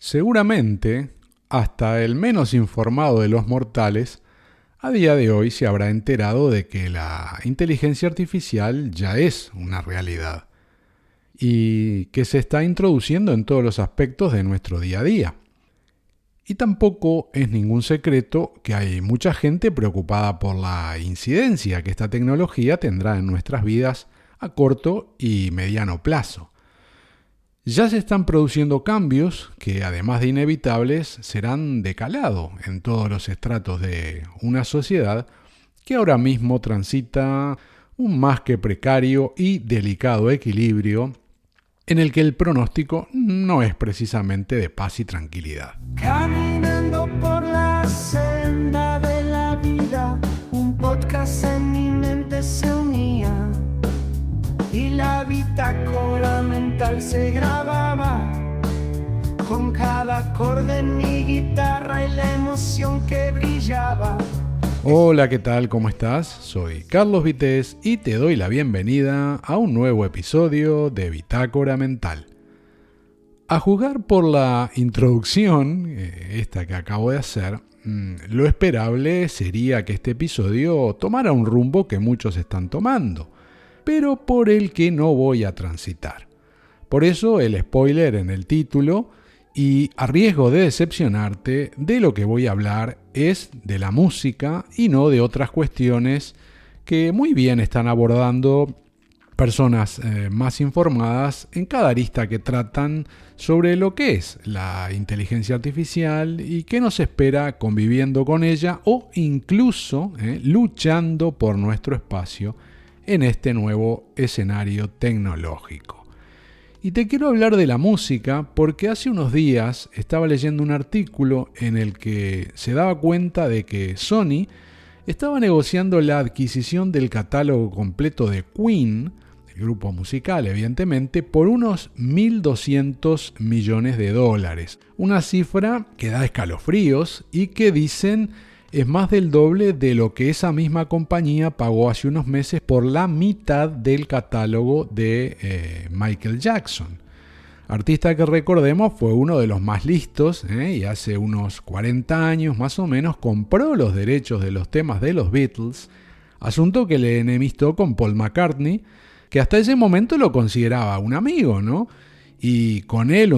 Seguramente, hasta el menos informado de los mortales, a día de hoy se habrá enterado de que la inteligencia artificial ya es una realidad y que se está introduciendo en todos los aspectos de nuestro día a día. Y tampoco es ningún secreto que hay mucha gente preocupada por la incidencia que esta tecnología tendrá en nuestras vidas a corto y mediano plazo. Ya se están produciendo cambios que, además de inevitables, serán de calado en todos los estratos de una sociedad que ahora mismo transita un más que precario y delicado equilibrio en el que el pronóstico no es precisamente de paz y tranquilidad. Caminando por la senda de la vida, un podcast en mi mente se unía y la bitácora mental se grababa con cada acorde en mi guitarra y la emoción que brillaba. Hola, ¿qué tal? ¿Cómo estás? Soy Carlos Vitéz y te doy la bienvenida a un nuevo episodio de Bitácora Mental. A juzgar por la introducción, esta que acabo de hacer, lo esperable sería que este episodio tomara un rumbo que muchos están tomando, pero por el que no voy a transitar. Por eso el spoiler en el título, y a riesgo de decepcionarte, de lo que voy a hablar es de la música y no de otras cuestiones que muy bien están abordando personas más informadas en cada arista que tratan sobre lo que es la inteligencia artificial y qué nos espera conviviendo con ella o incluso luchando por nuestro espacio en este nuevo escenario tecnológico. Y te quiero hablar de la música porque hace unos días estaba leyendo un artículo en el que se daba cuenta de que Sony estaba negociando la adquisición del catálogo completo de Queen, el grupo musical evidentemente, por unos $1.200 millones. Una cifra que da escalofríos y que dicen es más del doble de lo que esa misma compañía pagó hace unos meses por la mitad del catálogo de Michael Jackson. Artista que recordemos fue uno de los más listos y hace unos 40 años más o menos compró los derechos de los temas de los Beatles, asunto que le enemistó con Paul McCartney, que hasta ese momento lo consideraba un amigo, ¿no? Y con él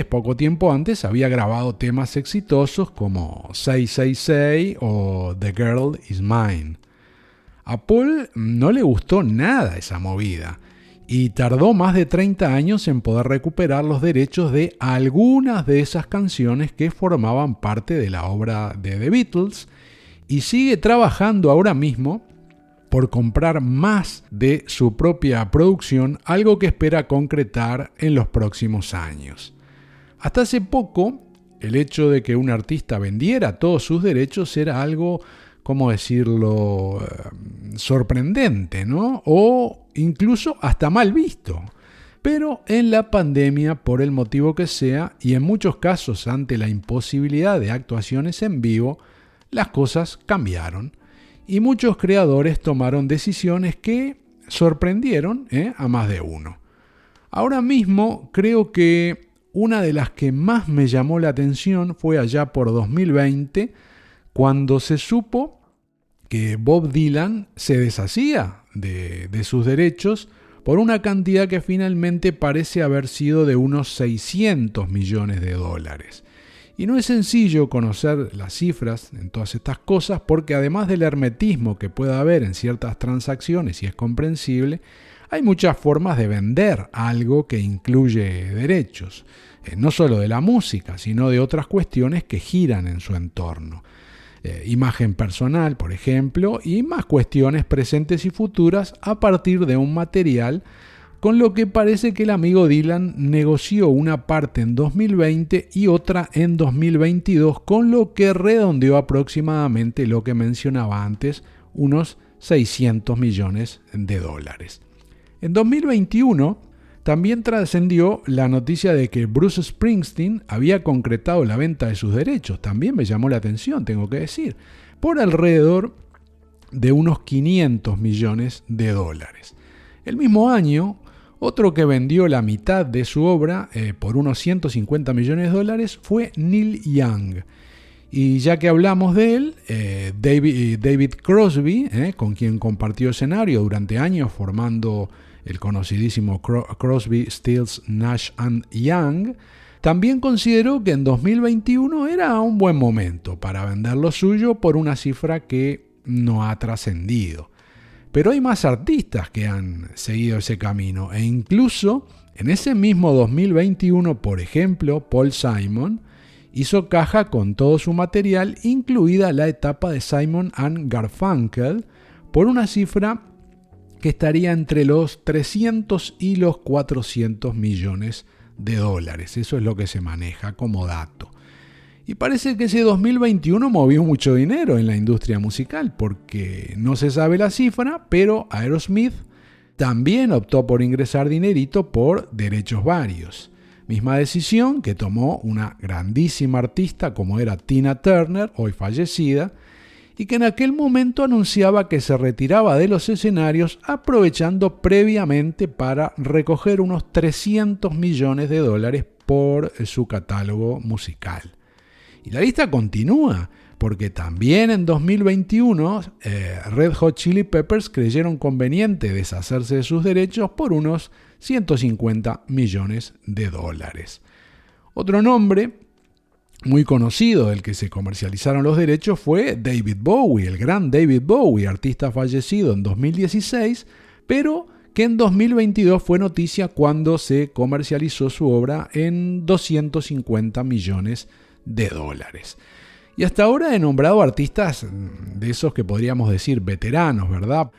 poco tiempo antes, había grabado temas exitosos como Say Say Say o The Girl Is Mine. A Paul no le gustó nada esa movida y tardó más de 30 años en poder recuperar los derechos de algunas de esas canciones que formaban parte de la obra de The Beatles y sigue trabajando ahora mismo por comprar más de su propia producción, algo que espera concretar en los próximos años. Hasta hace poco, el hecho de que un artista vendiera todos sus derechos era algo, ¿cómo decirlo?, sorprendente, ¿no? O incluso hasta mal visto. Pero en la pandemia, por el motivo que sea, y en muchos casos ante la imposibilidad de actuaciones en vivo, las cosas cambiaron. Y muchos creadores tomaron decisiones que sorprendieron a más de uno. Ahora mismo creo que una de las que más me llamó la atención fue allá por 2020, cuando se supo que Bob Dylan se deshacía de sus derechos por una cantidad que finalmente parece haber sido de unos $600 millones. Y no es sencillo conocer las cifras en todas estas cosas porque además del hermetismo que pueda haber en ciertas transacciones, y es comprensible, hay muchas formas de vender algo que incluye derechos, no solo de la música, sino de otras cuestiones que giran en su entorno. Imagen personal, por ejemplo, y más cuestiones presentes y futuras a partir de un material con lo que parece que el amigo Dylan negoció una parte en 2020 y otra en 2022, con lo que redondeó aproximadamente lo que mencionaba antes, unos $600 millones. En 2021 también trascendió la noticia de que Bruce Springsteen había concretado la venta de sus derechos. También me llamó la atención, tengo que decir, por alrededor de unos $500 millones. El mismo año, Otro que vendió la mitad de su obra por unos $150 millones fue Neil Young. Y ya que hablamos de él, David Crosby, con quien compartió escenario durante años formando el conocidísimo Crosby, Stills, Nash & Young, también consideró que en 2021 era un buen momento para vender lo suyo por una cifra que no ha trascendido. Pero hay más artistas que han seguido ese camino, e incluso en ese mismo 2021, por ejemplo, Paul Simon hizo caja con todo su material, incluida la etapa de Simon & Garfunkel, por una cifra que estaría entre los 300 y los 400 millones de dólares. Eso es lo que se maneja como dato. Y parece que ese 2021 movió mucho dinero en la industria musical, porque no se sabe la cifra, pero Aerosmith también optó por ingresar dinerito por derechos varios. Misma decisión que tomó una grandísima artista como era Tina Turner, hoy fallecida, y que en aquel momento anunciaba que se retiraba de los escenarios aprovechando previamente para recoger unos 300 millones de dólares por su catálogo musical. Y la lista continúa, porque también en 2021 Red Hot Chili Peppers creyeron conveniente deshacerse de sus derechos por unos 150 millones de dólares. Otro nombre muy conocido del que se comercializaron los derechos fue David Bowie, el gran David Bowie, artista fallecido en 2016, pero que en 2022 fue noticia cuando se comercializó su obra en 250 millones de dólares. Y hasta ahora he nombrado artistas de esos que podríamos decir veteranos, ¿verdad?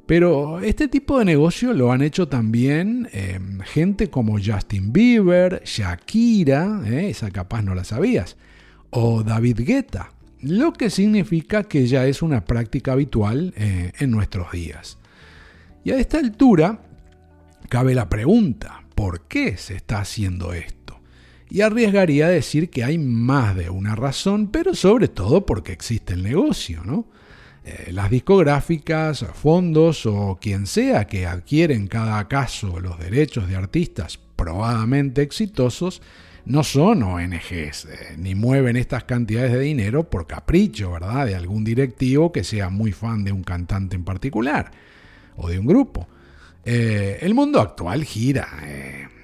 Pero este tipo de negocio lo han hecho también gente como Justin Bieber, Shakira, esa capaz no la sabías, o David Guetta, lo que significa que ya es una práctica habitual en nuestros días. Y a esta altura cabe la pregunta, ¿por qué se está haciendo esto? Y arriesgaría a decir que hay más de una razón, pero sobre todo porque existe el negocio, ¿no? Las discográficas, fondos o quien sea que adquiere en cada caso los derechos de artistas probadamente exitosos no son ONGs, ni mueven estas cantidades de dinero por capricho, ¿verdad?, de algún directivo que sea muy fan de un cantante en particular o de un grupo. El mundo actual gira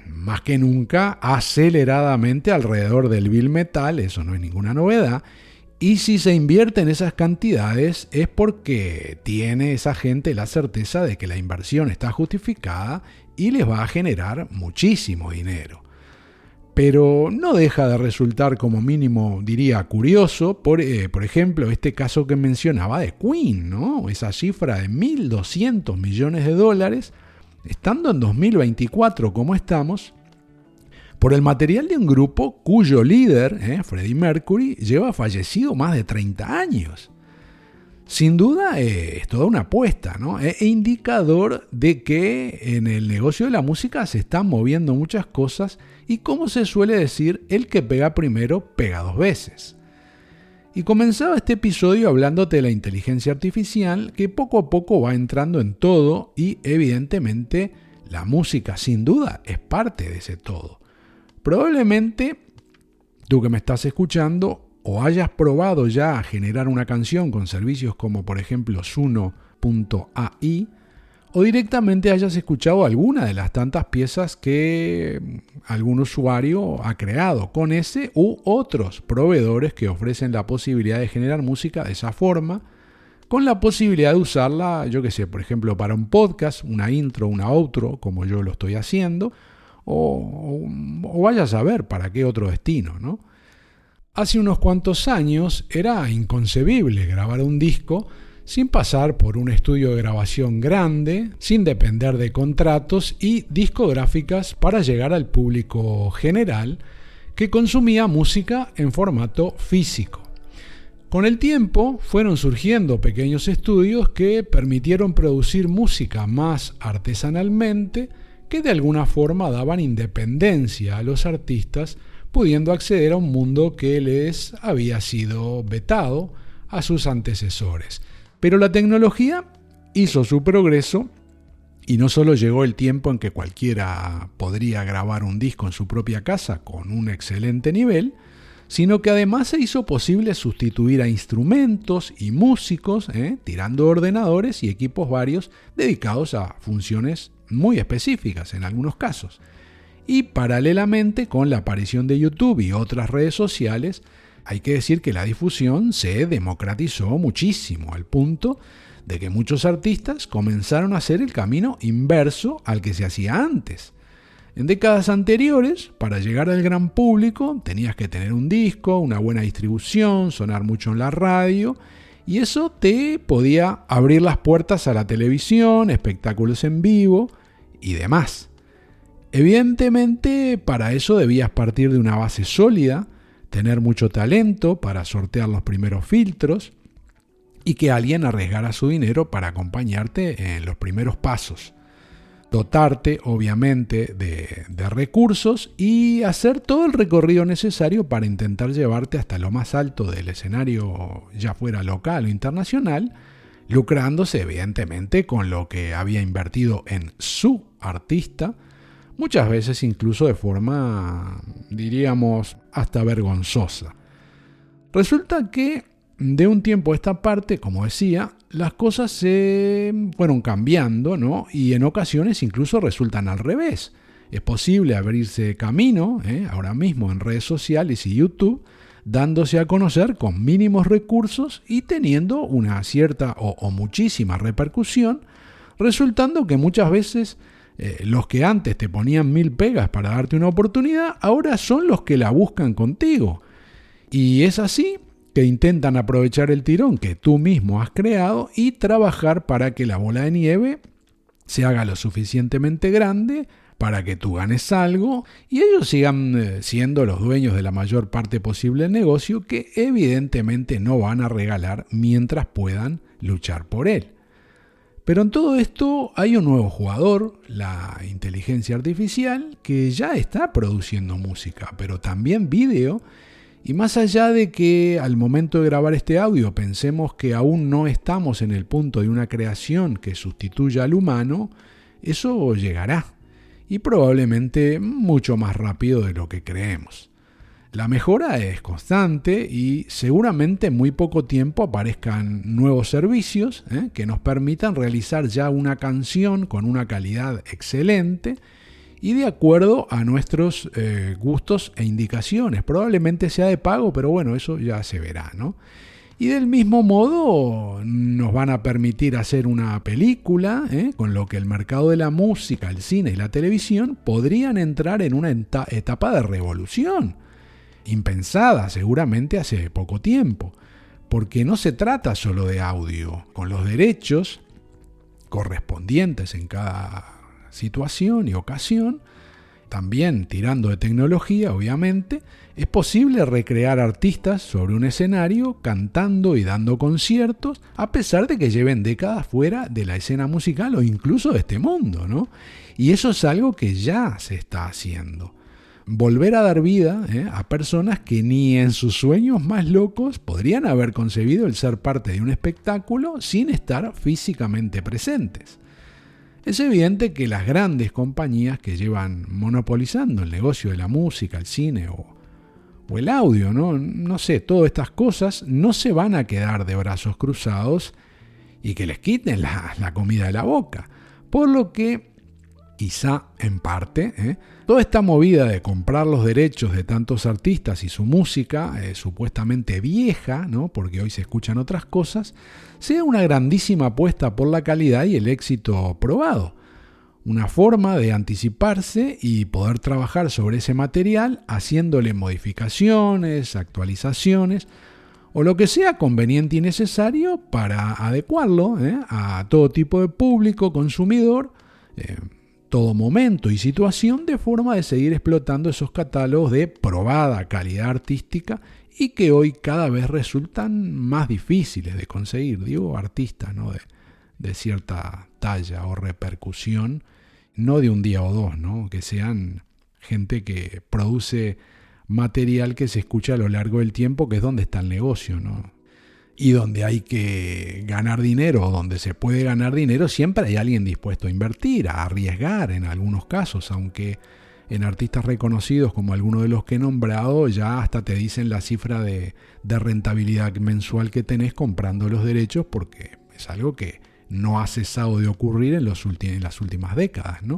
más que nunca aceleradamente alrededor del Bill Metal, eso no es ninguna novedad. Y si se invierte en esas cantidades es porque tiene esa gente la certeza de que la inversión está justificada y les va a generar muchísimo dinero. Pero no deja de resultar como mínimo, diría, curioso, por ejemplo, este caso que mencionaba de Queen, ¿no? Esa cifra de 1.200 millones de dólares, estando en 2024 como estamos, por el material de un grupo cuyo líder, Freddie Mercury, lleva fallecido más de 30 años. Sin duda es toda una apuesta, ¿no? Es indicador de que en el negocio de la música se están moviendo muchas cosas y, como se suele decir, el que pega primero pega dos veces. Y comenzaba este episodio hablándote de la inteligencia artificial que poco a poco va entrando en todo y evidentemente la música sin duda es parte de ese todo. Probablemente tú que me estás escuchando o hayas probado ya a generar una canción con servicios como por ejemplo Suno.ai o directamente hayas escuchado alguna de las tantas piezas que algún usuario ha creado con ese u otros proveedores que ofrecen la posibilidad de generar música de esa forma, con la posibilidad de usarla, yo qué sé, por ejemplo para un podcast, una intro, una outro, como yo lo estoy haciendo, o vaya a saber para qué otro destino, ¿no? Hace unos cuantos años era inconcebible grabar un disco sin pasar por un estudio de grabación grande, sin depender de contratos y discográficas para llegar al público general que consumía música en formato físico. Con el tiempo fueron surgiendo pequeños estudios que permitieron producir música más artesanalmente, que de alguna forma daban independencia a los artistas, pudiendo acceder a un mundo que les había sido vetado a sus antecesores. Pero la tecnología hizo su progreso Y no solo llegó el tiempo en que cualquiera podría grabar un disco en su propia casa con un excelente nivel, sino que además se hizo posible sustituir a instrumentos y músicos, tirando ordenadores y equipos varios dedicados a funciones muy específicas en algunos casos. Y paralelamente con la aparición de YouTube y otras redes sociales, hay que decir que la difusión se democratizó muchísimo, al punto de que muchos artistas comenzaron a hacer el camino inverso al que se hacía antes. En décadas anteriores, para llegar al gran público, tenías que tener un disco, una buena distribución, sonar mucho en la radio, y eso te podía abrir las puertas a la televisión, espectáculos en vivo y demás. Evidentemente, para eso debías partir de una base sólida, tener mucho talento para sortear los primeros filtros y que alguien arriesgara su dinero para acompañarte en los primeros pasos. Dotarte, obviamente, de recursos y hacer todo el recorrido necesario para intentar llevarte hasta lo más alto del escenario, ya fuera local o internacional, lucrándose, evidentemente, con lo que había invertido en su artista, muchas veces incluso de forma, diríamos, hasta vergonzosa. Resulta que de un tiempo a esta parte, como decía, las cosas se fueron cambiando, ¿no? Y en ocasiones incluso resultan al revés. Es posible abrirse camino, ahora mismo en redes sociales y YouTube, dándose a conocer con mínimos recursos y teniendo una cierta o muchísima repercusión, resultando que muchas veces los que antes te ponían 1000 pegas para darte una oportunidad, ahora son los que la buscan contigo. Y es así que intentan aprovechar el tirón que tú mismo has creado y trabajar para que la bola de nieve se haga lo suficientemente grande para que tú ganes algo y ellos sigan siendo los dueños de la mayor parte posible del negocio, que evidentemente no van a regalar mientras puedan luchar por él. Pero en todo esto hay un nuevo jugador, la inteligencia artificial, que ya está produciendo música, pero también video. Y más allá de que al momento de grabar este audio pensemos que aún no estamos en el punto de una creación que sustituya al humano, eso llegará, y probablemente mucho más rápido de lo que creemos. La mejora es constante y seguramente en muy poco tiempo aparezcan nuevos servicios que nos permitan realizar ya una canción con una calidad excelente y de acuerdo a nuestros gustos e indicaciones. Probablemente sea de pago, pero bueno, eso ya se verá, ¿no? Y del mismo modo nos van a permitir hacer una película, con lo que el mercado de la música, el cine y la televisión podrían entrar en una etapa de revolución, impensada seguramente hace poco tiempo, porque no se trata solo de audio, con los derechos correspondientes en cada situación y ocasión, también tirando de tecnología, obviamente, es posible recrear artistas sobre un escenario cantando y dando conciertos, a pesar de que lleven décadas fuera de la escena musical o incluso de este mundo, ¿no? Y eso es algo que ya se está haciendo. Volver a dar vida a personas que ni en sus sueños más locos podrían haber concebido el ser parte de un espectáculo sin estar físicamente presentes. Es evidente que las grandes compañías que llevan monopolizando el negocio de la música, el cine o el audio, no sé, todas estas cosas no se van a quedar de brazos cruzados y que les quiten la comida de la boca. Por lo que, quizá en parte, toda esta movida de comprar los derechos de tantos artistas y su música, supuestamente vieja, ¿no? Porque hoy se escuchan otras cosas, sea una grandísima apuesta por la calidad y el éxito probado. Una forma de anticiparse y poder trabajar sobre ese material haciéndole modificaciones, actualizaciones o lo que sea conveniente y necesario para adecuarlo a todo tipo de público, consumidor, todo momento y situación, de forma de seguir explotando esos catálogos de probada calidad artística y que hoy cada vez resultan más difíciles de conseguir. Digo, artistas, ¿no? de cierta talla o repercusión, no de un día o dos, ¿no? Que sean gente que produce material que se escucha a lo largo del tiempo, que es donde está el negocio, ¿no? y donde hay que ganar dinero, o donde se puede ganar dinero, siempre hay alguien dispuesto a invertir, a arriesgar en algunos casos, aunque en artistas reconocidos como algunos de los que he nombrado, ya hasta te dicen la cifra de rentabilidad mensual que tenés comprando los derechos, porque es algo que no ha cesado de ocurrir en las últimas décadas, ¿no?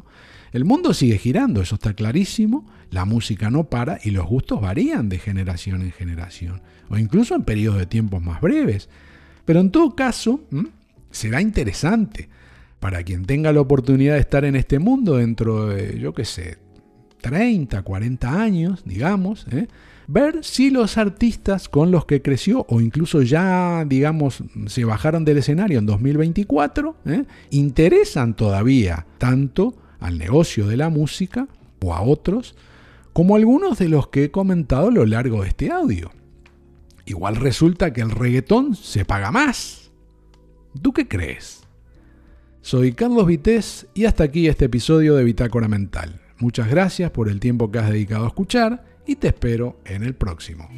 El mundo sigue girando, eso está clarísimo, la música no para y los gustos varían de generación en generación, o incluso en periodos de tiempos más breves. Pero en todo caso, será interesante para quien tenga la oportunidad de estar en este mundo dentro de, 30, 40 años, digamos, ver si los artistas con los que creció o incluso ya, se bajaron del escenario en 2024, interesan todavía tanto al negocio de la música o a otros como algunos de los que he comentado a lo largo de este audio. Igual resulta que el reggaetón se paga más. ¿Tú qué crees? Soy Carlos Vitéz y hasta aquí este episodio de Bitácora Mental. Muchas gracias por el tiempo que has dedicado a escuchar y te espero en el próximo.